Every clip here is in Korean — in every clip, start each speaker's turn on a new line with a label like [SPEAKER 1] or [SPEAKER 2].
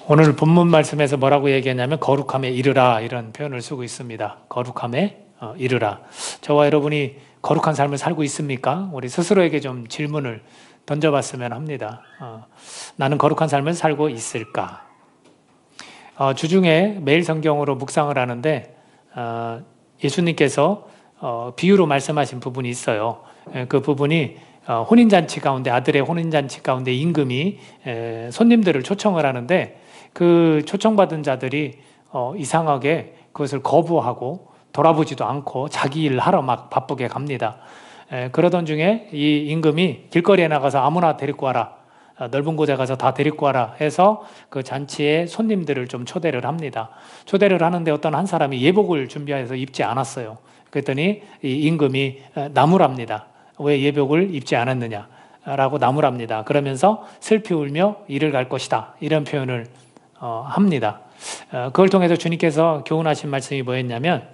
[SPEAKER 1] 오늘 본문 말씀에서 뭐라고 얘기했냐면 거룩함에 이르라 이런 표현을 쓰고 있습니다. 거룩함에 이르라. 저와 여러분이 거룩한 삶을 살고 있습니까? 우리 스스로에게 좀 질문을 던져봤으면 합니다. 나는 거룩한 삶을 살고 있을까? 주중에 매일 성경으로 묵상을 하는데 예수님께서 비유로 말씀하신 부분이 있어요. 그 부분이 혼인잔치 가운데, 아들의 혼인잔치 가운데 임금이 손님들을 초청을 하는데 그 초청받은 자들이 이상하게 그것을 거부하고 돌아보지도 않고 자기 일 하러 막 바쁘게 갑니다. 그러던 중에 이 임금이 길거리에 나가서 아무나 데리고 와라, 넓은 곳에 가서 다 데리고 와라 해서 그 잔치에 손님들을 좀 초대를 합니다. 초대를 하는데 어떤 한 사람이 예복을 준비해서 입지 않았어요. 그랬더니 이 임금이 나무랍니다. 왜 예복을 입지 않았느냐 라고 나무랍니다. 그러면서 슬피 울며 이를 갈 것이다, 이런 표현을 합니다. 그걸 통해서 주님께서 교훈하신 말씀이 뭐였냐면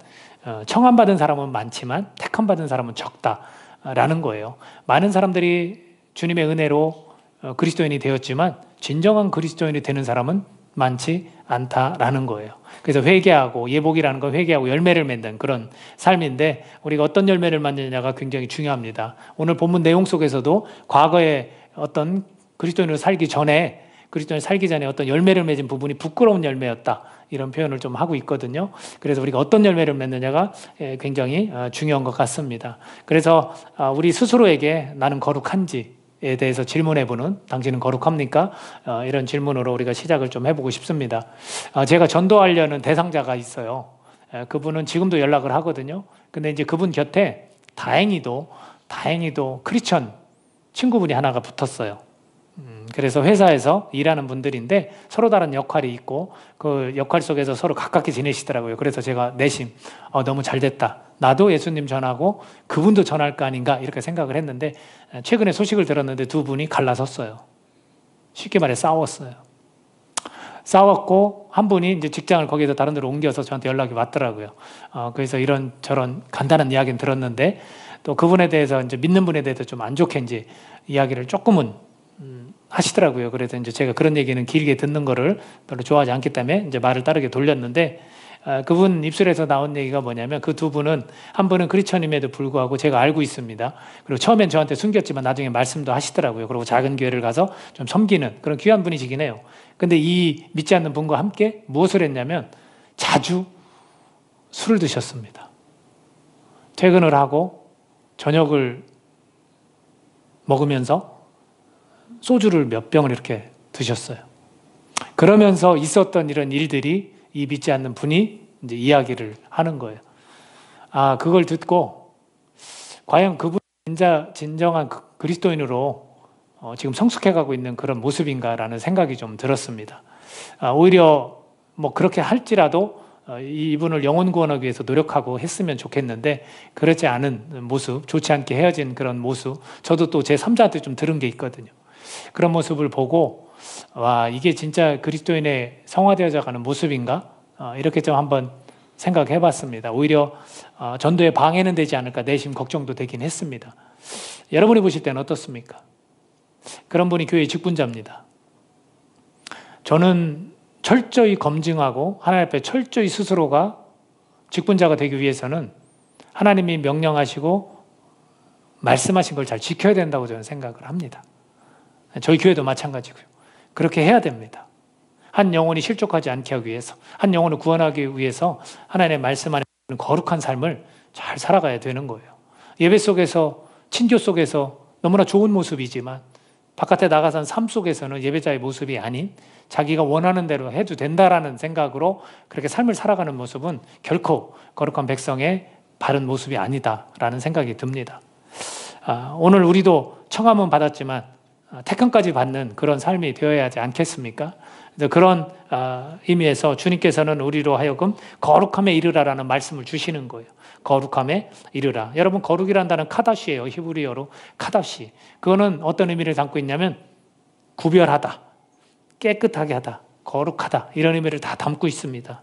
[SPEAKER 1] 청함받은 사람은 많지만 택함받은 사람은 적다라는 거예요. 많은 사람들이 주님의 은혜로 그리스도인이 되었지만 진정한 그리스도인이 되는 사람은 많지 않다라는 거예요. 그래서 회개하고, 예복이라는 건 회개하고 열매를 맺는 그런 삶인데 우리가 어떤 열매를 맺느냐가 굉장히 중요합니다. 오늘 본문 내용 속에서도 과거에 어떤 그리스도인으로 살기 전에 어떤 열매를 맺은 부분이 부끄러운 열매였다, 이런 표현을 좀 하고 있거든요. 그래서 우리가 어떤 열매를 맺느냐가 굉장히 중요한 것 같습니다. 그래서 우리 스스로에게 나는 거룩한지에 대해서 질문해보는, 당신은 거룩합니까? 이런 질문으로 우리가 시작을 좀 해보고 싶습니다. 제가 전도하려는 대상자가 있어요. 그분은 지금도 연락을 하거든요. 근데 이제 그분 곁에 다행히도 크리스천 친구분이 하나가 붙었어요. 그래서 회사에서 일하는 분들인데 서로 다른 역할이 있고 그 역할 속에서 서로 가깝게 지내시더라고요. 그래서 제가 내심 너무 잘 됐다, 나도 예수님 전하고 그분도 전할 거 아닌가, 이렇게 생각을 했는데 최근에 소식을 들었는데 두 분이 갈라섰어요. 쉽게 말해 싸웠고 한 분이 이제 직장을 거기에서 다른 데로 옮겨서 저한테 연락이 왔더라고요. 그래서 이런 저런 간단한 이야기는 들었는데 또 그분에 대해서 이제 믿는 분에 대해서 좀 안 좋게 이제 이야기를 조금은 하시더라고요. 그래서 이제 제가 그런 얘기는 길게 듣는 거를 별로 좋아하지 않기 때문에 이제 말을 따르게 돌렸는데 그분 입술에서 나온 얘기가 뭐냐면 그 두 분은, 한 분은 크리스천임에도 불구하고 제가 알고 있습니다. 그리고 처음엔 저한테 숨겼지만 나중에 말씀도 하시더라고요. 그리고 작은 교회를 가서 좀 섬기는 그런 귀한 분이시긴 해요. 근데 이 믿지 않는 분과 함께 무엇을 했냐면 자주 술을 드셨습니다. 퇴근을 하고 저녁을 먹으면서 소주를 몇 병을 이렇게 드셨어요. 그러면서 있었던 이런 일들이 이 믿지 않는 분이 이제 이야기를 하는 거예요. 그걸 듣고 과연 그분이 진정한 그리스도인으로 지금 성숙해가고 있는 그런 모습인가라는 생각이 좀 들었습니다. 오히려 뭐 그렇게 할지라도 이분을 영혼 구원하기 위해서 노력하고 했으면 좋겠는데 그렇지 않은 모습, 좋지 않게 헤어진 그런 모습, 저도 또 제 3자한테 좀 들은 게 있거든요. 그런 모습을 보고 이게 진짜 그리스도인의 성화되어져 가는 모습인가? 이렇게 좀 한번 생각해 봤습니다. 오히려 전도에 방해는 되지 않을까 내심 걱정도 되긴 했습니다. 여러분이 보실 때는 어떻습니까? 그런 분이 교회의 직분자입니다. 저는 철저히 검증하고 하나님 앞에 철저히 스스로가 직분자가 되기 위해서는 하나님이 명령하시고 말씀하신 걸 잘 지켜야 된다고 저는 생각을 합니다. 저희 교회도 마찬가지고요. 그렇게 해야 됩니다. 한 영혼이 실족하지 않게 하기 위해서, 한 영혼을 구원하기 위해서 하나님의 말씀 안에 거룩한 삶을 잘 살아가야 되는 거예요. 예배 속에서, 친교 속에서 너무나 좋은 모습이지만 바깥에 나가선 삶 속에서는 예배자의 모습이 아닌 자기가 원하는 대로 해도 된다라는 생각으로 그렇게 삶을 살아가는 모습은 결코 거룩한 백성의 바른 모습이 아니다라는 생각이 듭니다. 오늘 우리도 청함은 받았지만 택함까지 받는 그런 삶이 되어야 하지 않겠습니까? 그런 의미에서 주님께서는 우리로 하여금 거룩함에 이르라라는 말씀을 주시는 거예요. 거룩함에 이르라. 여러분, 거룩이라는 단어는 카다시예요. 히브리어로 카다시. 그거는 어떤 의미를 담고 있냐면 구별하다, 깨끗하게 하다, 거룩하다, 이런 의미를 다 담고 있습니다.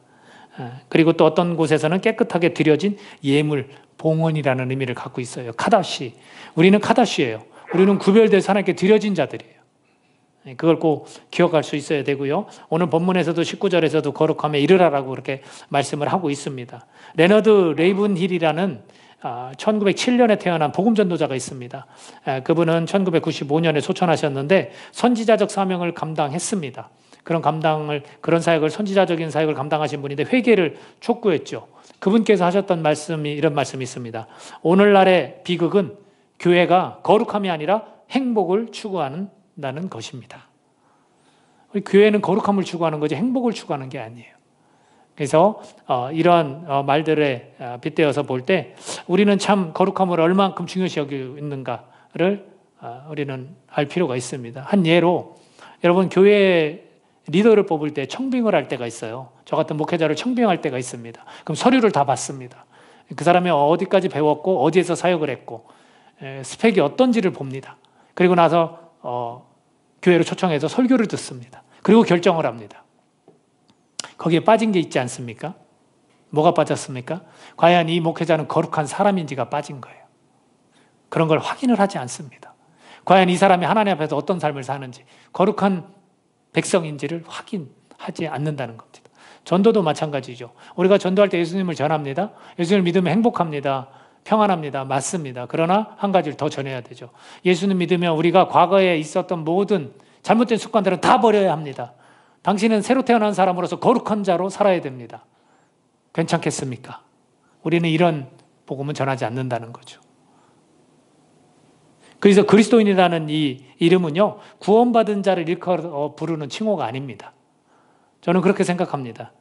[SPEAKER 1] 그리고 또 어떤 곳에서는 깨끗하게 드려진 예물, 봉헌이라는 의미를 갖고 있어요. 카다시. 우리는 카다시예요. 우리는 구별돼서 하나님께 드려진 자들이에요. 그걸 꼭 기억할 수 있어야 되고요. 오늘 본문에서도 19절에서도 거룩함에 이르라라고 그렇게 말씀을 하고 있습니다. 레너드 레이븐힐이라는 1907년에 태어난 복음전도자가 있습니다. 그분은 1995년에 소천하셨는데 선지자적 사명을 감당했습니다. 그런 사역을, 선지자적인 사역을 감당하신 분인데 회개를 촉구했죠. 그분께서 하셨던 말씀이 이런 말씀이 있습니다. 오늘날의 비극은 교회가 거룩함이 아니라 행복을 추구한다는 것입니다. 우리 교회는 거룩함을 추구하는 거지 행복을 추구하는 게 아니에요. 그래서 이러한 말들에 빗대어서 볼 때 우리는 참 거룩함을 얼만큼 중요시 여기고 있는가를 우리는 알 필요가 있습니다. 한 예로 여러분 교회 리더를 뽑을 때 청빙을 할 때가 있어요. 저 같은 목회자를 청빙할 때가 있습니다. 그럼 서류를 다 받습니다. 그 사람이 어디까지 배웠고 어디에서 사역을 했고 스펙이 어떤지를 봅니다. 그리고 나서 교회로 초청해서 설교를 듣습니다. 그리고 결정을 합니다. 거기에 빠진 게 있지 않습니까? 뭐가 빠졌습니까? 과연 이 목회자는 거룩한 사람인지가 빠진 거예요. 그런 걸 확인을 하지 않습니다. 과연 이 사람이 하나님 앞에서 어떤 삶을 사는지, 거룩한 백성인지를 확인하지 않는다는 겁니다. 전도도 마찬가지죠. 우리가 전도할 때 예수님을 전합니다. 예수님을 믿으면 행복합니다. 평안합니다. 맞습니다. 그러나 한 가지를 더 전해야 되죠. 예수님 믿으면 우리가 과거에 있었던 모든 잘못된 습관들은 다 버려야 합니다. 당신은 새로 태어난 사람으로서 거룩한 자로 살아야 됩니다. 괜찮겠습니까? 우리는 이런 복음은 전하지 않는다는 거죠. 그래서 그리스도인이라는 이 이름은요, 구원받은 자를 일컬어 부르는 칭호가 아닙니다. 저는 그렇게 생각합니다.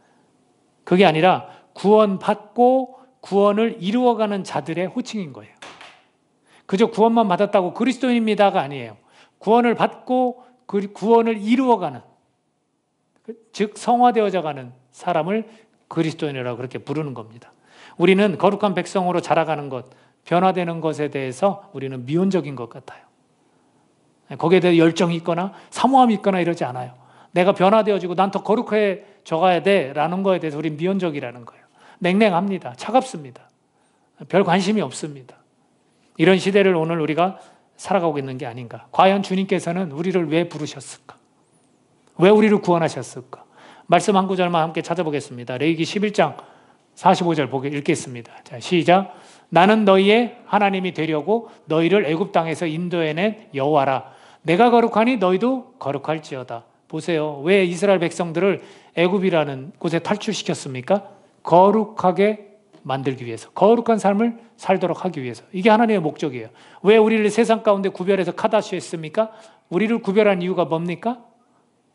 [SPEAKER 1] 그게 아니라 구원받고 구원을 이루어가는 자들의 호칭인 거예요. 그저 구원만 받았다고 그리스도인입니다가 아니에요. 구원을 받고 구원을 이루어가는, 즉 성화되어져 가는 사람을 그리스도인이라고 그렇게 부르는 겁니다. 우리는 거룩한 백성으로 자라가는 것, 변화되는 것에 대해서 우리는 미온적인 것 같아요. 거기에 대해 열정이 있거나 사모함이 있거나 이러지 않아요. 내가 변화되어지고 난 더 거룩해져 가야 돼라는 거에 대해서 우리는 미온적이라는 거예요. 냉랭합니다. 차갑습니다. 별 관심이 없습니다. 이런 시대를 오늘 우리가 살아가고 있는 게 아닌가. 과연 주님께서는 우리를 왜 부르셨을까? 왜 우리를 구원하셨을까? 말씀 한 구절만 함께 찾아보겠습니다. 레위기 11장 45절 읽겠습니다. 자, 시작. 나는 너희의 하나님이 되려고 너희를 애굽 땅에서 인도해낸 여호와라. 내가 거룩하니 너희도 거룩할지어다. 보세요. 왜 이스라엘 백성들을 애굽이라는 곳에 탈출시켰습니까? 거룩하게 만들기 위해서, 거룩한 삶을 살도록 하기 위해서. 이게 하나님의 목적이에요. 왜 우리를 세상 가운데 구별해서 카다시 했습니까? 우리를 구별한 이유가 뭡니까?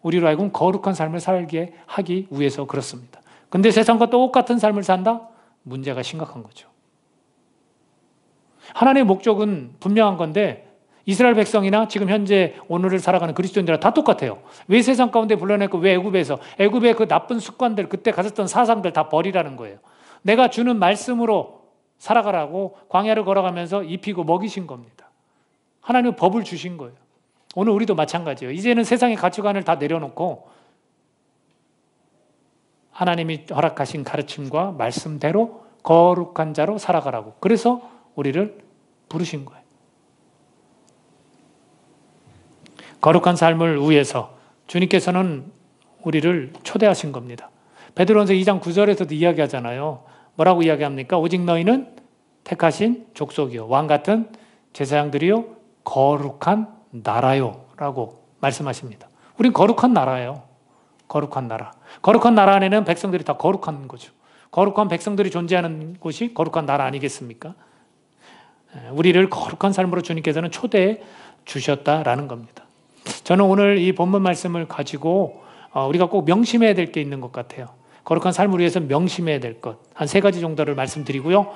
[SPEAKER 1] 우리로 하여금 거룩한 삶을 살게 하기 위해서 그렇습니다. 근데 세상과 똑같은 삶을 산다? 문제가 심각한 거죠. 하나님의 목적은 분명한 건데 이스라엘 백성이나 지금 현재 오늘을 살아가는 그리스도인들은 다 똑같아요. 왜 세상 가운데 불러냈고 왜 애굽의 그 나쁜 습관들, 그때 가졌던 사상들 다 버리라는 거예요. 내가 주는 말씀으로 살아가라고 광야를 걸어가면서 입히고 먹이신 겁니다. 하나님은 법을 주신 거예요. 오늘 우리도 마찬가지예요. 이제는 세상의 가치관을 다 내려놓고 하나님이 허락하신 가르침과 말씀대로 거룩한 자로 살아가라고. 그래서 우리를 부르신 거예요. 거룩한 삶을 위해서 주님께서는 우리를 초대하신 겁니다. 베드로전서 2장 9절에서도 이야기하잖아요. 뭐라고 이야기합니까? 오직 너희는 택하신 족속이요 왕 같은 제사장들이요 거룩한 나라요 라고 말씀하십니다. 우린 거룩한 나라예요. 거룩한 나라. 거룩한 나라 안에는 백성들이 다 거룩한 거죠. 거룩한 백성들이 존재하는 곳이 거룩한 나라 아니겠습니까? 우리를 거룩한 삶으로 주님께서는 초대해 주셨다라는 겁니다. 저는 오늘 이 본문 말씀을 가지고 우리가 꼭 명심해야 될 게 있는 것 같아요. 거룩한 삶을 위해서 명심해야 될 것. 한 3가지 정도를 말씀드리고요.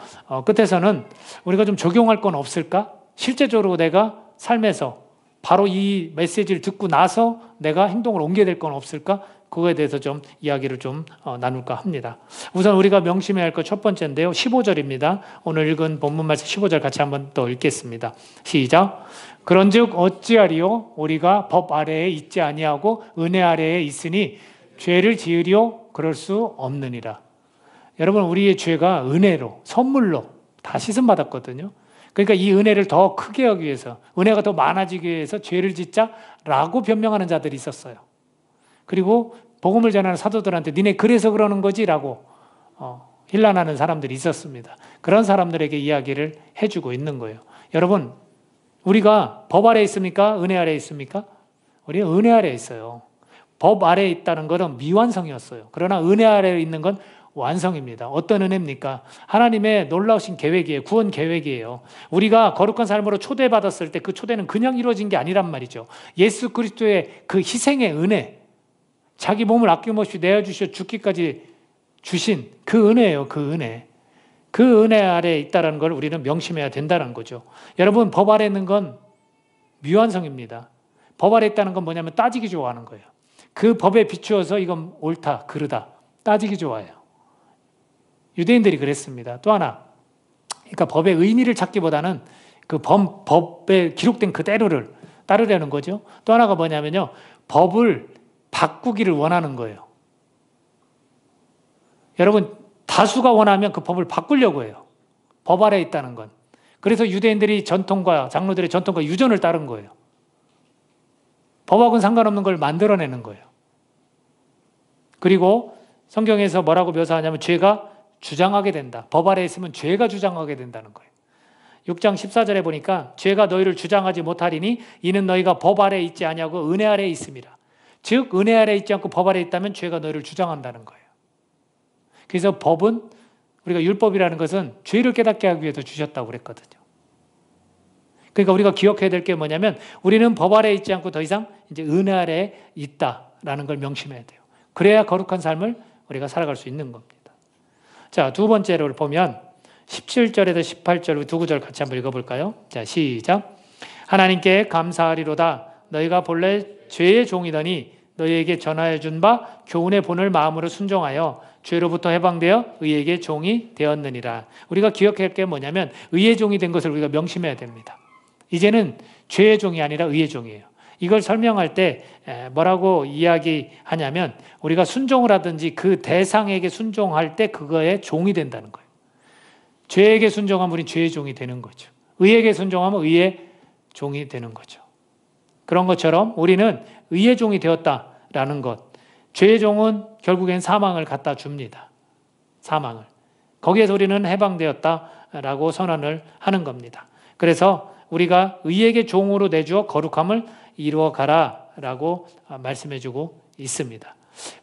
[SPEAKER 1] 끝에서는 우리가 좀 적용할 건 없을까? 실제적으로 내가 삶에서 바로 이 메시지를 듣고 나서 내가 행동을 옮겨야 될 건 없을까? 그거에 대해서 좀 이야기를 좀 나눌까 합니다. 우선 우리가 명심해야 할 것 첫 번째인데요. 15절입니다. 오늘 읽은 본문 말씀 15절 같이 한번 또 읽겠습니다. 시작. 그런즉 어찌하리요? 우리가 법 아래에 있지 아니하고 은혜 아래에 있으니 죄를 지으리요? 그럴 수 없느니라. 여러분, 우리의 죄가 은혜로, 선물로 다 씻음 받았거든요. 그러니까 이 은혜를 더 크게 하기 위해서, 은혜가 더 많아지기 위해서 죄를 짓자라고 변명하는 자들이 있었어요. 그리고 복음을 전하는 사도들한테 니네 그래서 그러는 거지라고 힐난하는 사람들이 있었습니다. 그런 사람들에게 이야기를 해주고 있는 거예요. 여러분, 우리가 법 아래에 있습니까? 은혜 아래에 있습니까? 우리는 은혜 아래에 있어요. 법 아래에 있다는 것은 미완성이었어요. 그러나 은혜 아래에 있는 건 완성입니다. 어떤 은혜입니까? 하나님의 놀라우신 계획이에요. 구원 계획이에요. 우리가 거룩한 삶으로 초대받았을 때 그 초대는 그냥 이루어진 게 아니란 말이죠. 예수 그리스도의 그 희생의 은혜, 자기 몸을 아낌없이 내어주셔 죽기까지 주신 그 은혜예요. 그 은혜. 그 은혜 아래에 있다는 걸 우리는 명심해야 된다는 거죠. 여러분, 법 아래에 있는 건 미완성입니다. 법 아래에 있다는 건 뭐냐면 따지기 좋아하는 거예요. 그 법에 비추어서 이건 옳다, 그르다 따지기 좋아해요. 유대인들이 그랬습니다. 또 하나, 그러니까 법의 의미를 찾기보다는 그 법에 기록된 그대로를 따르려는 거죠. 또 하나가 뭐냐면요, 법을 바꾸기를 원하는 거예요. 여러분, 다수가 원하면 그 법을 바꾸려고 해요. 법 아래에 있다는 건. 그래서 유대인들이 전통과 장로들의 전통과 유전을 따른 거예요. 법하고는 상관없는 걸 만들어내는 거예요. 그리고 성경에서 뭐라고 묘사하냐면 죄가 주장하게 된다. 법 아래에 있으면 죄가 주장하게 된다는 거예요. 6장 14절에 보니까 죄가 너희를 주장하지 못하리니 이는 너희가 법 아래에 있지 아니하고 은혜 아래에 있음이라. 즉 은혜 아래에 있지 않고 법 아래에 있다면 죄가 너희를 주장한다는 거예요. 그래서 법은, 우리가 율법이라는 것은 죄를 깨닫게 하기 위해서 주셨다고 그랬거든요. 그러니까 우리가 기억해야 될 게 뭐냐면 우리는 법 아래에 있지 않고 더 이상 이제 은혜 아래에 있다라는 걸 명심해야 돼요. 그래야 거룩한 삶을 우리가 살아갈 수 있는 겁니다. 자, 두 번째로 보면 17절에서 18절 두 구절 같이 한번 읽어볼까요? 자, 시작. 하나님께 감사하리로다. 너희가 본래 죄의 종이더니 너희에게 전하여 준 바 교훈의 본을 마음으로 순종하여 죄로부터 해방되어 의에게 종이 되었느니라. 우리가 기억할 게 뭐냐면 의의 종이 된 것을 우리가 명심해야 됩니다. 이제는 죄의 종이 아니라 의의 종이에요. 이걸 설명할 때 뭐라고 이야기하냐면 우리가 순종을 하든지 그 대상에게 순종할 때 그거의 종이 된다는 거예요. 죄에게 순종하면 우리는 죄의 종이 되는 거죠. 의에게 순종하면 의의 종이 되는 거죠. 그런 것처럼 우리는 의의 종이 되었다라는 것. 죄의 종은 결국엔 사망을 갖다 줍니다. 사망을. 거기에서 우리는 해방되었다라고 선언을 하는 겁니다. 그래서 우리가 의에게 종으로 내주어 거룩함을 이루어 가라라고 말씀해주고 있습니다.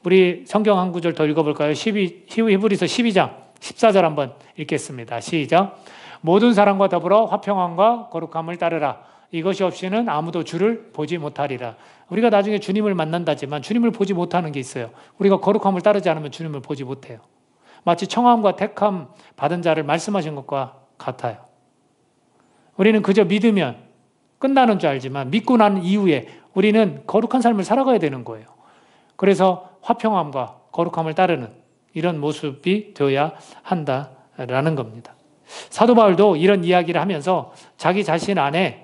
[SPEAKER 1] 우리 성경 한 구절 더 읽어볼까요? 히브리서 12장 14절 한번 읽겠습니다. 시작. 모든 사람과 더불어 화평함과 거룩함을 따르라. 이것이 없이는 아무도 주를 보지 못하리라. 우리가 나중에 주님을 만난다지만 주님을 보지 못하는 게 있어요. 우리가 거룩함을 따르지 않으면 주님을 보지 못해요. 마치 청함과 택함 받은 자를 말씀하신 것과 같아요. 우리는 그저 믿으면 끝나는 줄 알지만 믿고 난 이후에 우리는 거룩한 삶을 살아가야 되는 거예요. 그래서 화평함과 거룩함을 따르는 이런 모습이 되어야 한다라는 겁니다. 사도 바울도 이런 이야기를 하면서 자기 자신 안에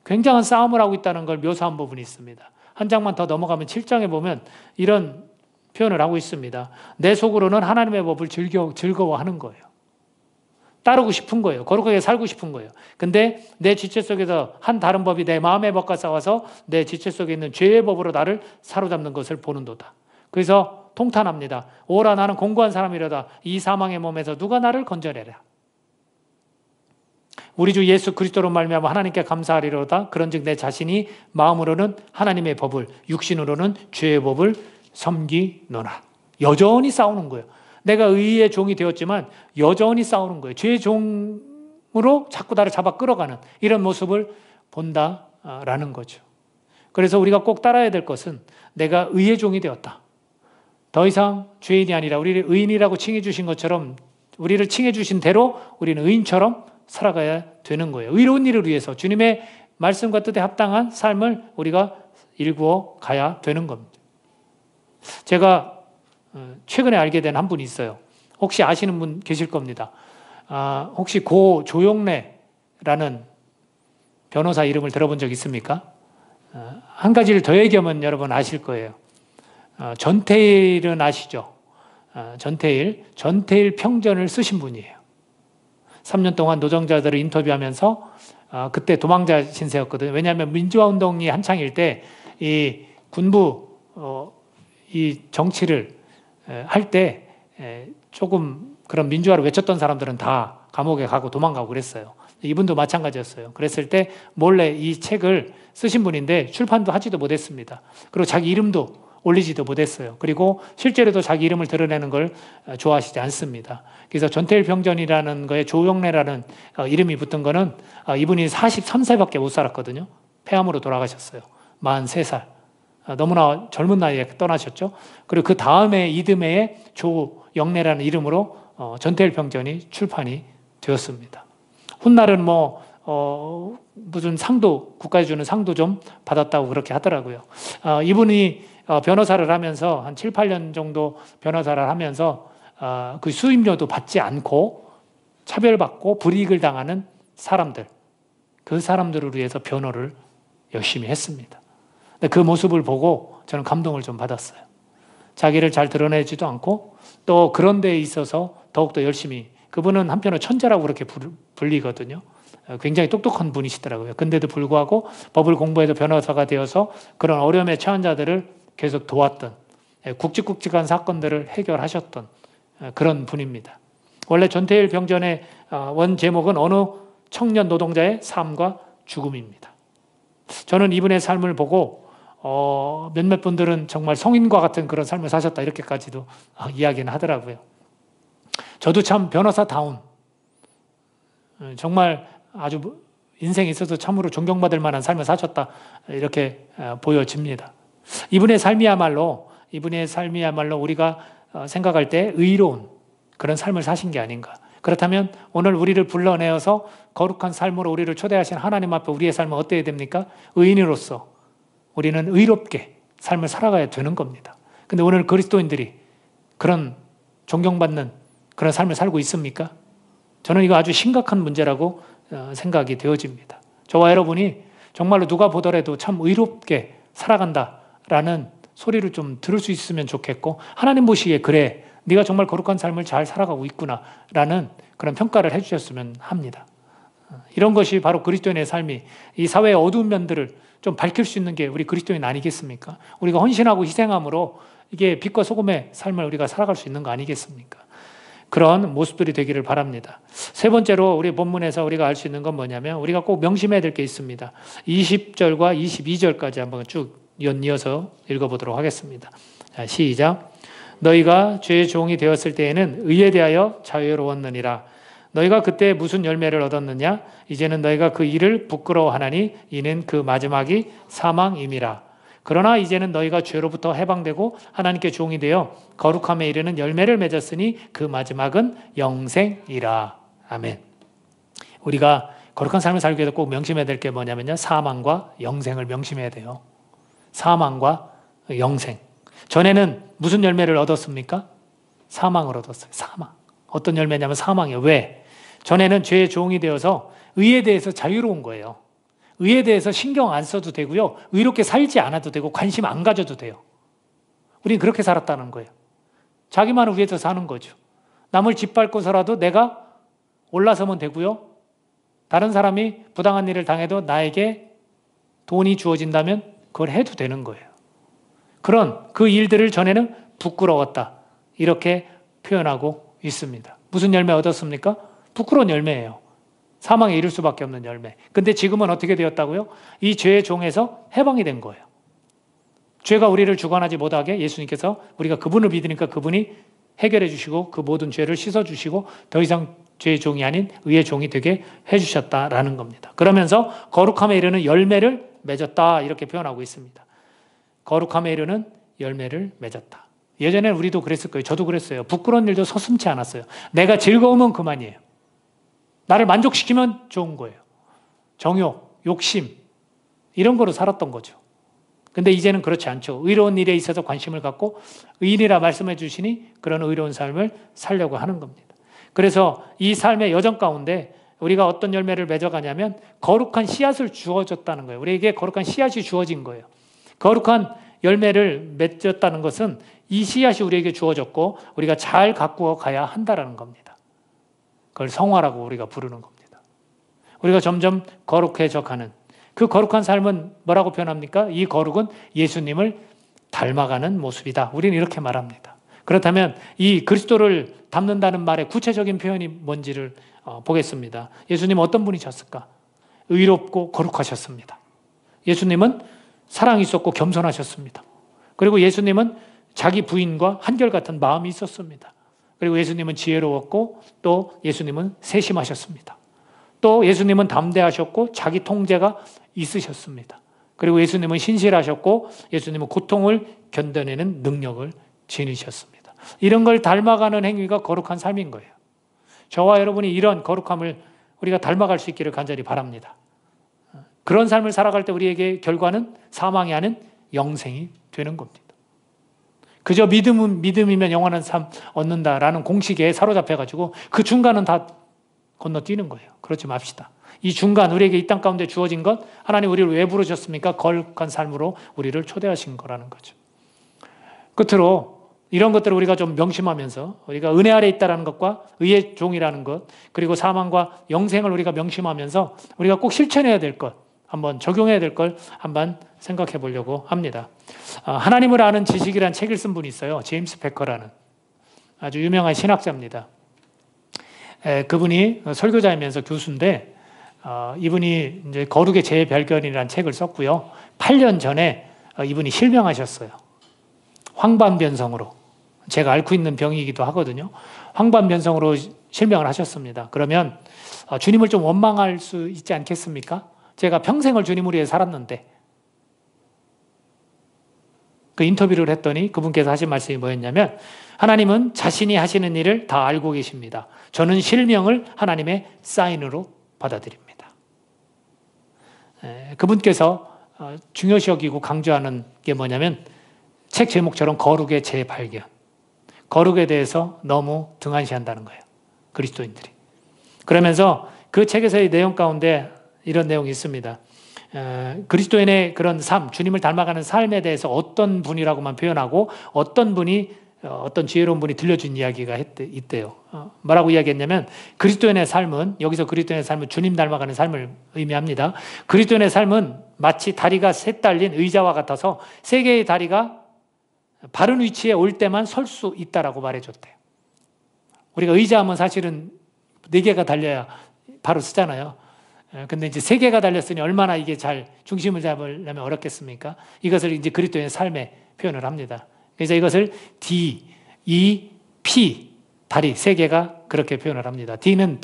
[SPEAKER 1] 굉장한 싸움을 하고 있다는 걸 묘사한 부분이 있습니다. 한 장만 더 넘어가면 7장에 보면 이런 표현을 하고 있습니다. 내 속으로는 하나님의 법을 즐거워하는 거예요. 따르고 싶은 거예요. 거룩하게 살고 싶은 거예요. 근데 내 지체 속에서 한 다른 법이 내 마음의 법과 싸워서 내 지체 속에 있는 죄의 법으로 나를 사로잡는 것을 보는도다. 그래서 통탄합니다. 오라 나는 공고한 사람이로다. 이 사망의 몸에서 누가 나를 건져내랴. 우리 주 예수 그리스도로 말미암아 하나님께 감사하리로다. 그런즉 내 자신이 마음으로는 하나님의 법을, 육신으로는 죄의 법을 섬기노라. 여전히 싸우는 거예요. 내가 의의 종이 되었지만 여전히 싸우는 거예요. 죄의 종으로 자꾸 나를 잡아 끌어가는 이런 모습을 본다라는 거죠. 그래서 우리가 꼭 따라야 될 것은 내가 의의 종이 되었다. 더 이상 죄인이 아니라 우리를 의인이라고 칭해 주신 것처럼 우리를 칭해 주신 대로 우리는 의인처럼 살아가야 되는 거예요. 의로운 일을 위해서 주님의 말씀과 뜻에 합당한 삶을 우리가 일구어 가야 되는 겁니다. 제가 최근에 알게 된 한 분이 있어요. 혹시 아시는 분 계실 겁니다. 혹시 고 조용래라는 변호사 이름을 들어본 적 있습니까? 한 가지를 더 얘기하면 여러분 아실 거예요. 전태일은 아시죠? 전태일 평전을 쓰신 분이에요. 3년 동안 노동자들을 인터뷰하면서 그때 도망자 신세였거든요. 왜냐하면 민주화 운동이 한창일 때 이 군부 이 정치를 할 때 조금 그런 민주화를 외쳤던 사람들은 다 감옥에 가고 도망가고 그랬어요. 이분도 마찬가지였어요. 그랬을 때 몰래 이 책을 쓰신 분인데 출판도 하지도 못했습니다. 그리고 자기 이름도 올리지도 못했어요. 그리고 실제로도 자기 이름을 드러내는 걸 좋아하시지 않습니다. 그래서 전태일 병전이라는 거에 조영래라는 이름이 붙은 거는 이분이 43세밖에 못 살았거든요. 폐암으로 돌아가셨어요. 43살. 너무나 젊은 나이에 떠나셨죠. 그리고 그 다음에 이듬해에 조영래라는 이름으로 전태일 병전이 출판이 되었습니다. 훗날은 무슨 상도, 국가에서 주는 상도 좀 받았다고 그렇게 하더라고요. 이분이 변호사를 하면서 한 7, 8년 정도 변호사를 하면서 그 수임료도 받지 않고 차별받고 불이익을 당하는 사람들, 그 사람들을 위해서 변호를 열심히 했습니다. 근데 그 모습을 보고 저는 감동을 좀 받았어요. 자기를 잘 드러내지도 않고 또 그런 데에 있어서 더욱더 열심히, 그분은 한편으로 천재라고 그렇게 불리거든요. 굉장히 똑똑한 분이시더라고요. 근데도 불구하고 법을 공부해서 변호사가 되어서 그런 어려움에 처한 자들을 계속 도왔던, 굵직굵직한 사건들을 해결하셨던 그런 분입니다. 원래 전태일 병전의 원 제목은 어느 청년 노동자의 삶과 죽음입니다. 저는 이분의 삶을 보고 몇몇 분들은 정말 성인과 같은 그런 삶을 사셨다 이렇게까지도 이야기는 하더라고요. 저도 참 변호사다운, 정말 아주 인생에 있어서 참으로 존경받을 만한 삶을 사셨다 이렇게 보여집니다. 이분의 삶이야말로 우리가 생각할 때 의로운 그런 삶을 사신 게 아닌가. 그렇다면 오늘 우리를 불러내어서 거룩한 삶으로 우리를 초대하신 하나님 앞에 우리의 삶은 어때야 됩니까? 의인으로서 우리는 의롭게 삶을 살아가야 되는 겁니다. 근데 오늘 그리스도인들이 그런 존경받는 그런 삶을 살고 있습니까? 저는 이거 아주 심각한 문제라고 생각이 되어집니다. 저와 여러분이 정말로 누가 보더라도 참 의롭게 살아간다라는 소리를 좀 들을 수 있으면 좋겠고, 하나님 보시기에 그래, 네가 정말 거룩한 삶을 잘 살아가고 있구나라는 그런 평가를 해주셨으면 합니다. 이런 것이 바로 그리스도인의 삶이, 이 사회의 어두운 면들을 좀 밝힐 수 있는 게 우리 그리스도인 아니겠습니까? 우리가 헌신하고 희생함으로 이게 빛과 소금의 삶을 우리가 살아갈 수 있는 거 아니겠습니까? 그런 모습들이 되기를 바랍니다. 세 번째로 우리 본문에서 우리가 알 수 있는 건 뭐냐면, 우리가 꼭 명심해야 될 게 있습니다. 20절과 22절까지 한번 쭉 연이어서 읽어보도록 하겠습니다. 자, 시작. 너희가 죄의 종이 되었을 때에는 의에 대하여 자유로웠느니라. 너희가 그때 무슨 열매를 얻었느냐? 이제는 너희가 그 일을 부끄러워하나니 이는 그 마지막이 사망임이라. 그러나 이제는 너희가 죄로부터 해방되고 하나님께 종이 되어 거룩함에 이르는 열매를 맺었으니 그 마지막은 영생이라. 아멘. 우리가 거룩한 삶을 살기 위해서 꼭 명심해야 될 게 뭐냐면요, 사망과 영생을 명심해야 돼요. 사망과 영생. 전에는 무슨 열매를 얻었습니까? 사망을 얻었어요. 사망. 어떤 열매냐면 사망이에요. 왜? 전에는 죄의 종이 되어서 의에 대해서 자유로운 거예요. 의에 대해서 신경 안 써도 되고요. 의롭게 살지 않아도 되고 관심 안 가져도 돼요. 우린 그렇게 살았다는 거예요. 자기만을 위해서 사는 거죠. 남을 짓밟고서라도 내가 올라서면 되고요. 다른 사람이 부당한 일을 당해도 나에게 돈이 주어진다면 그걸 해도 되는 거예요. 그런 그 일들을 전에는 부끄러웠다, 이렇게 표현하고 있습니다. 무슨 열매 얻었습니까? 부끄러운 열매예요. 사망에 이를 수밖에 없는 열매. 근데 지금은 어떻게 되었다고요? 이 죄의 종에서 해방이 된 거예요. 죄가 우리를 주관하지 못하게 예수님께서, 우리가 그분을 믿으니까 그분이 해결해 주시고 그 모든 죄를 씻어 주시고 더 이상 죄의 종이 아닌 의의 종이 되게 해주셨다라는 겁니다. 그러면서 거룩함에 이르는 열매를 맺었다, 이렇게 표현하고 있습니다. 거룩함에 이르는 열매를 맺었다. 예전에는 우리도 그랬을 거예요. 저도 그랬어요. 부끄러운 일도 서슴지 않았어요. 내가 즐거우면 그만이에요. 나를 만족시키면 좋은 거예요. 정욕, 욕심, 이런 거로 살았던 거죠. 근데 이제는 그렇지 않죠. 의로운 일에 있어서 관심을 갖고 의인이라 말씀해 주시니 그런 의로운 삶을 살려고 하는 겁니다. 그래서 이 삶의 여정 가운데 우리가 어떤 열매를 맺어가냐면 거룩한 씨앗을 주어졌다는 거예요. 우리에게 거룩한 씨앗이 주어진 거예요. 거룩한 열매를 맺었다는 것은 이 씨앗이 우리에게 주어졌고 우리가 잘 가꾸어 가야 한다는 겁니다. 그걸 성화라고 우리가 부르는 겁니다. 우리가 점점 거룩해져 가는 그 거룩한 삶은 뭐라고 표현합니까? 이 거룩은 예수님을 닮아가는 모습이다. 우리는 이렇게 말합니다. 그렇다면 이 그리스도를 닮는다는 말의 구체적인 표현이 뭔지를 보겠습니다. 예수님은 어떤 분이셨을까? 의롭고 거룩하셨습니다. 예수님은 사랑이 있었고 겸손하셨습니다. 그리고 예수님은 자기 부인과 한결같은 마음이 있었습니다. 그리고 예수님은 지혜로웠고 또 예수님은 세심하셨습니다. 또 예수님은 담대하셨고 자기 통제가 있으셨습니다. 그리고 예수님은 신실하셨고 예수님은 고통을 견뎌내는 능력을 지니셨습니다. 이런 걸 닮아가는 행위가 거룩한 삶인 거예요. 저와 여러분이 이런 거룩함을 우리가 닮아갈 수 있기를 간절히 바랍니다. 그런 삶을 살아갈 때 우리에게 결과는 사망이 아닌 영생이 되는 겁니다. 그저 믿음이면 영원한 삶 얻는다라는 공식에 사로잡혀가지고 그 중간은 다 건너뛰는 거예요. 그러지 맙시다. 이 중간 우리에게 이 땅 가운데 주어진 것 하나님 우리를 왜 부르셨습니까? 거룩한 삶으로 우리를 초대하신 거라는 거죠. 끝으로 이런 것들을 우리가 좀 명심하면서 우리가 은혜 아래 있다는 것과 의의 종이라는 것 그리고 사망과 영생을 우리가 명심하면서 우리가 꼭 실천해야 될 것 한번 적용해야 될 걸 한번 생각해 보려고 합니다. 하나님을 아는 지식이라는 책을 쓴 분이 있어요. 제임스 패커라는 아주 유명한 신학자입니다. 그분이 설교자이면서 교수인데 이분이 이제 거룩의 재발견이라는 책을 썼고요. 8년 전에 이분이 실명하셨어요. 황반변성으로. 제가 앓고 있는 병이기도 하거든요. 황반변성으로 실명을 하셨습니다. 그러면 주님을 좀 원망할 수 있지 않겠습니까? 제가 평생을 주님을 위해 살았는데 그 인터뷰를 했더니 그분께서 하신 말씀이 뭐였냐면 하나님은 자신이 하시는 일을 다 알고 계십니다. 저는 실명을 하나님의 사인으로 받아들입니다. 그분께서 중요시 여기고 강조하는 게 뭐냐면 책 제목처럼 거룩의 재발견. 거룩에 대해서 너무 등한시한다는 거예요. 그리스도인들이. 그러면서 그 책에서의 내용 가운데 이런 내용이 있습니다. 그리스도인의 그런 삶, 주님을 닮아가는 삶에 대해서 어떤 분이라고만 표현하고 어떤 분이 어떤 지혜로운 분이 들려준 이야기가 있대요. 뭐라고 이야기했냐면 그리스도인의 삶은 여기서 그리스도인의 삶은 주님 닮아가는 삶을 의미합니다. 그리스도인의 삶은 마치 다리가 셋 달린 의자와 같아서 세 개의 다리가 바른 위치에 올 때만 설 수 있다라고 말해줬대요. 우리가 의자하면 사실은 네 개가 달려야 바로 쓰잖아요. 근데 이제 세 개가 달렸으니 얼마나 이게 잘 중심을 잡으려면 어렵겠습니까? 이것을 이제 그리스도의 삶에 표현을 합니다. 그래서 이것을 D, E, P 다리 세 개가 그렇게 표현을 합니다. D는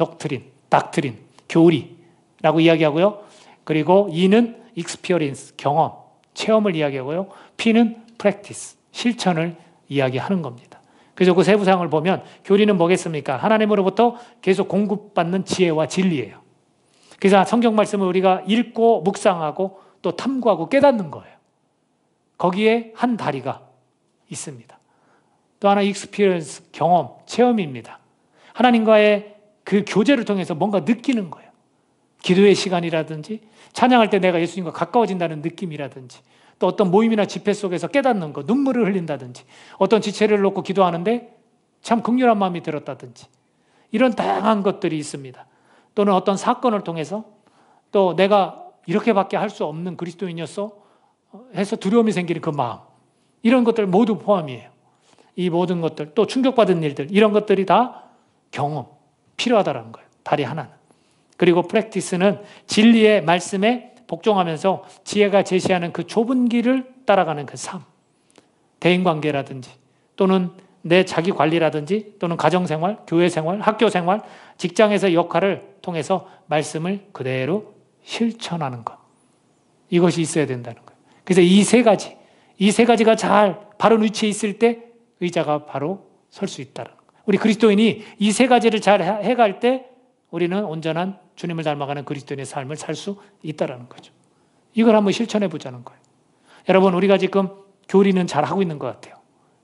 [SPEAKER 1] 닥트린, 교리라고 이야기하고요. 그리고 E는 experience, 경험, 체험을 이야기하고요. P는 practice, 실천을 이야기하는 겁니다. 그래서 그 세부사항을 보면 교리는 뭐겠습니까? 하나님으로부터 계속 공급받는 지혜와 진리예요. 그래서 성경 말씀을 우리가 읽고 묵상하고 또 탐구하고 깨닫는 거예요. 거기에 한 다리가 있습니다. 또 하나 익스피리언스, 경험, 체험입니다. 하나님과의 그 교제를 통해서 뭔가 느끼는 거예요. 기도의 시간이라든지 찬양할 때 내가 예수님과 가까워진다는 느낌이라든지 또 어떤 모임이나 집회 속에서 깨닫는 거, 눈물을 흘린다든지 어떤 지체를 놓고 기도하는데 참 긍휼한 마음이 들었다든지 이런 다양한 것들이 있습니다. 또는 어떤 사건을 통해서 또 내가 이렇게밖에 할 수 없는 그리스도인이었어 해서 두려움이 생기는 그 마음 이런 것들 모두 포함이에요. 이 모든 것들 또 충격받은 일들 이런 것들이 다 경험 필요하다는 거예요. 다리 하나는. 그리고 프랙티스는 진리의 말씀에 복종하면서 지혜가 제시하는 그 좁은 길을 따라가는 그 삶. 대인관계라든지 또는 내 자기 관리라든지 또는 가정생활, 교회생활, 학교생활, 직장에서의 역할을 통해서 말씀을 그대로 실천하는 것. 이것이 있어야 된다는 거예요. 그래서 이 세 가지가 잘 바른 위치에 있을 때 의자가 바로 설 수 있다는 거예요. 우리 그리스도인이 이 세 가지를 잘 해갈 때 우리는 온전한 주님을 닮아가는 그리스도인의 삶을 살 수 있다는 거죠. 이걸 한번 실천해 보자는 거예요. 여러분 우리가 지금 교리는 잘 하고 있는 것 같아요.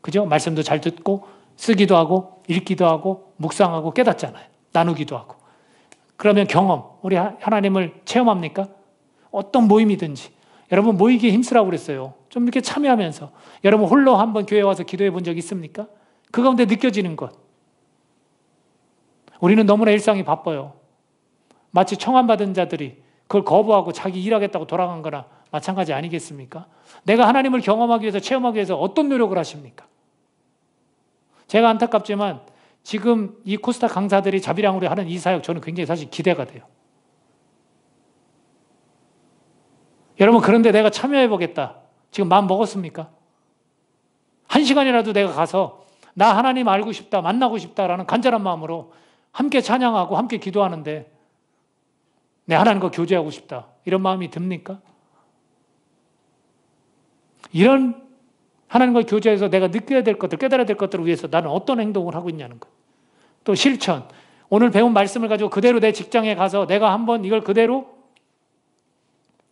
[SPEAKER 1] 그죠? 말씀도 잘 듣고 쓰기도 하고 읽기도 하고 묵상하고 깨닫잖아요. 나누기도 하고. 그러면 경험, 우리 하나님을 체험합니까? 어떤 모임이든지. 여러분 모이기에 힘쓰라고 그랬어요. 좀 이렇게 참여하면서. 여러분 홀로 한번 교회 와서 기도해 본 적 있습니까? 그 가운데 느껴지는 것. 우리는 너무나 일상이 바빠요. 마치 청함받은 자들이 그걸 거부하고 자기 일하겠다고 돌아간 거나 마찬가지 아니겠습니까? 내가 하나님을 경험하기 위해서, 체험하기 위해서 어떤 노력을 하십니까? 제가 안타깝지만 지금 이 코스타 강사들이 자비량으로 하는 이 사역, 저는 굉장히 사실 기대가 돼요. 여러분, 그런데 내가 참여해보겠다. 지금 마음 먹었습니까? 1시간이라도 내가 가서 나 하나님 알고 싶다, 만나고 싶다라는 간절한 마음으로 함께 찬양하고 함께 기도하는데 내 하나님과 교제하고 싶다, 이런 마음이 듭니까? 이런 하나님과 교제해서 내가 느껴야 될 것들, 깨달아야 될 것들을 위해서 나는 어떤 행동을 하고 있냐는 것. 또 실천. 오늘 배운 말씀을 가지고 그대로 내 직장에 가서 내가 한번 이걸 그대로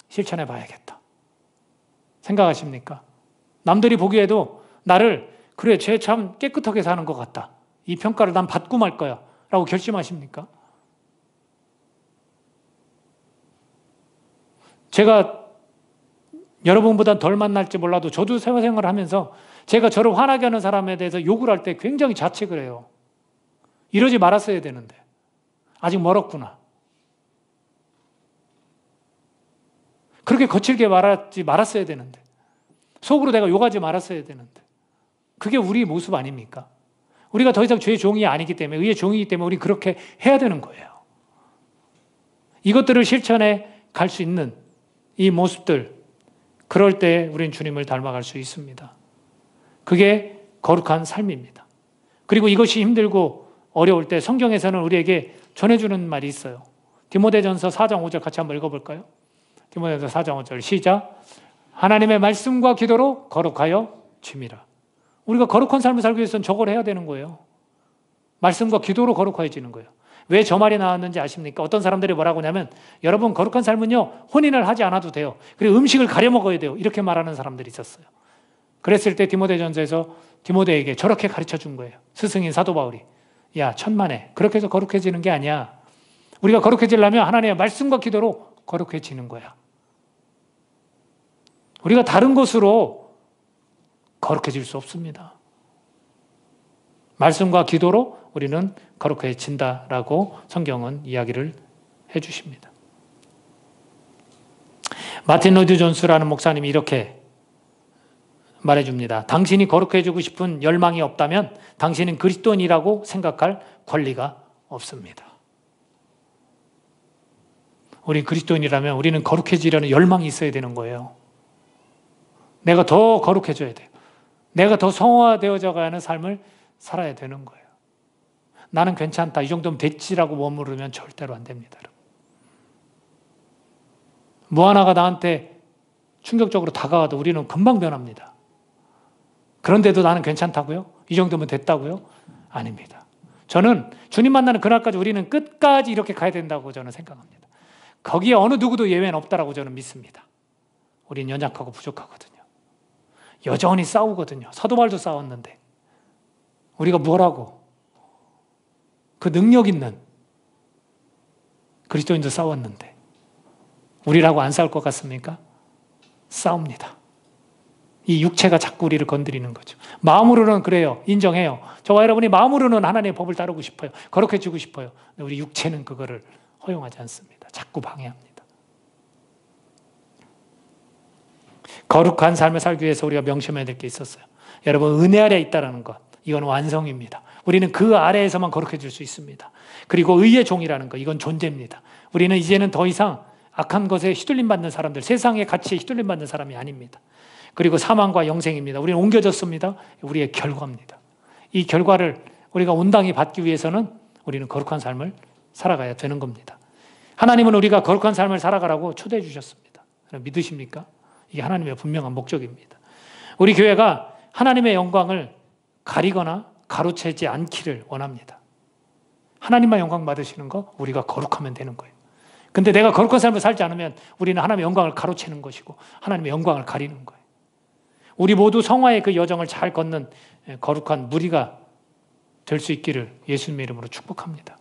[SPEAKER 1] 실천해 봐야겠다 생각하십니까? 남들이 보기에도 나를, 그래, 쟤 참 깨끗하게 사는 것 같다, 이 평가를 난 받고 말 거야 라고 결심하십니까? 제가 여러분보다 덜 만날지 몰라도 저도 생활을 하면서 제가 저를 화나게 하는 사람에 대해서 욕을 할 때 굉장히 자책을 해요. 이러지 말았어야 되는데, 아직 멀었구나. 그렇게 거칠게 말하지 말았어야 되는데, 속으로 내가 욕하지 말았어야 되는데, 그게 우리 모습 아닙니까? 우리가 더 이상 죄의 종이 아니기 때문에, 의의 종이기 때문에 우리 그렇게 해야 되는 거예요. 이것들을 실천해 갈 수 있는 이 모습들, 그럴 때 우리는 주님을 닮아갈 수 있습니다. 그게 거룩한 삶입니다. 그리고 이것이 힘들고 어려울 때 성경에서는 우리에게 전해주는 말이 있어요. 디모데전서 4장 5절 같이 한번 읽어볼까요? 디모데전서 4장 5절 시작. 하나님의 말씀과 기도로 거룩하여 짐이라. 우리가 거룩한 삶을 살기 위해서는 저걸 해야 되는 거예요. 말씀과 기도로 거룩해지는 거예요. 왜 저 말이 나왔는지 아십니까? 어떤 사람들이 뭐라고 하냐면, 여러분 거룩한 삶은요, 혼인을 하지 않아도 돼요. 그리고 음식을 가려 먹어야 돼요. 이렇게 말하는 사람들이 있었어요. 그랬을 때 디모데전서에서 디모데에게 저렇게 가르쳐 준 거예요. 스승인 사도 바울이. 야, 천만에. 그렇게 해서 거룩해지는 게 아니야. 우리가 거룩해지려면 하나님의 말씀과 기도로 거룩해지는 거야. 우리가 다른 것으로 거룩해질 수 없습니다. 말씀과 기도로 우리는 거룩해진다라고 성경은 이야기를 해주십니다. 마틴 로이드 존스라는 목사님이 이렇게 말해줍니다. 당신이 거룩해지고 싶은 열망이 없다면 당신은 그리스도인이라고 생각할 권리가 없습니다. 우리 그리스도인이라면 우리는 거룩해지려는 열망이 있어야 되는 거예요. 내가 더 거룩해져야 돼요. 내가 더 성화되어져 가는 삶을 살아야 되는 거예요. 나는 괜찮다, 이 정도면 됐지라고 머무르면 절대로 안 됩니다. 뭐 하나가 나한테 충격적으로 다가와도 우리는 금방 변합니다. 그런데도 나는 괜찮다고요? 이 정도면 됐다고요? 아닙니다. 저는 주님 만나는 그날까지 우리는 끝까지 이렇게 가야 된다고 저는 생각합니다. 거기에 어느 누구도 예외는 없다라고 저는 믿습니다. 우리는 연약하고 부족하거든요. 여전히 싸우거든요. 사도 바울도 싸웠는데 우리가 뭐라고? 그 능력 있는 그리스도인도 싸웠는데 우리라고 안 싸울 것 같습니까? 싸웁니다. 이 육체가 자꾸 우리를 건드리는 거죠. 마음으로는 그래요. 인정해요. 저와 여러분이 마음으로는 하나님의 법을 따르고 싶어요. 거룩해지고 싶어요. 근데 우리 육체는 그거를 허용하지 않습니다. 자꾸 방해합니다. 거룩한 삶을 살기 위해서 우리가 명심해야 될 게 있었어요. 여러분, 은혜 아래에 있다는 것, 이건 완성입니다. 우리는 그 아래에서만 거룩해질 수 있습니다. 그리고 의의 종이라는 것, 이건 존재입니다. 우리는 이제는 더 이상 악한 것에 휘둘림받는 사람들, 세상의 가치에 휘둘림받는 사람이 아닙니다. 그리고 사망과 영생입니다. 우리는 옮겨졌습니다. 우리의 결과입니다. 이 결과를 우리가 온당히 받기 위해서는 우리는 거룩한 삶을 살아가야 되는 겁니다. 하나님은 우리가 거룩한 삶을 살아가라고 초대해 주셨습니다. 믿으십니까? 이게 하나님의 분명한 목적입니다. 우리 교회가 하나님의 영광을 가리거나 가로채지 않기를 원합니다. 하나님만 영광 받으시는 거, 우리가 거룩하면 되는 거예요. 근데 내가 거룩한 삶을 살지 않으면 우리는 하나님의 영광을 가로채는 것이고 하나님의 영광을 가리는 거예요. 우리 모두 성화의 그 여정을 잘 걷는 거룩한 무리가 될 수 있기를 예수님의 이름으로 축복합니다.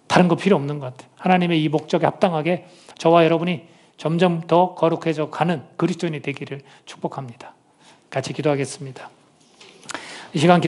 [SPEAKER 1] 다른 거 필요 없는 것 같아요. 하나님의 이 목적에 합당하게 저와 여러분이 점점 더 거룩해져 가는 그리스도인이 되기를 축복합니다. 같이 기도하겠습니다. 이 시간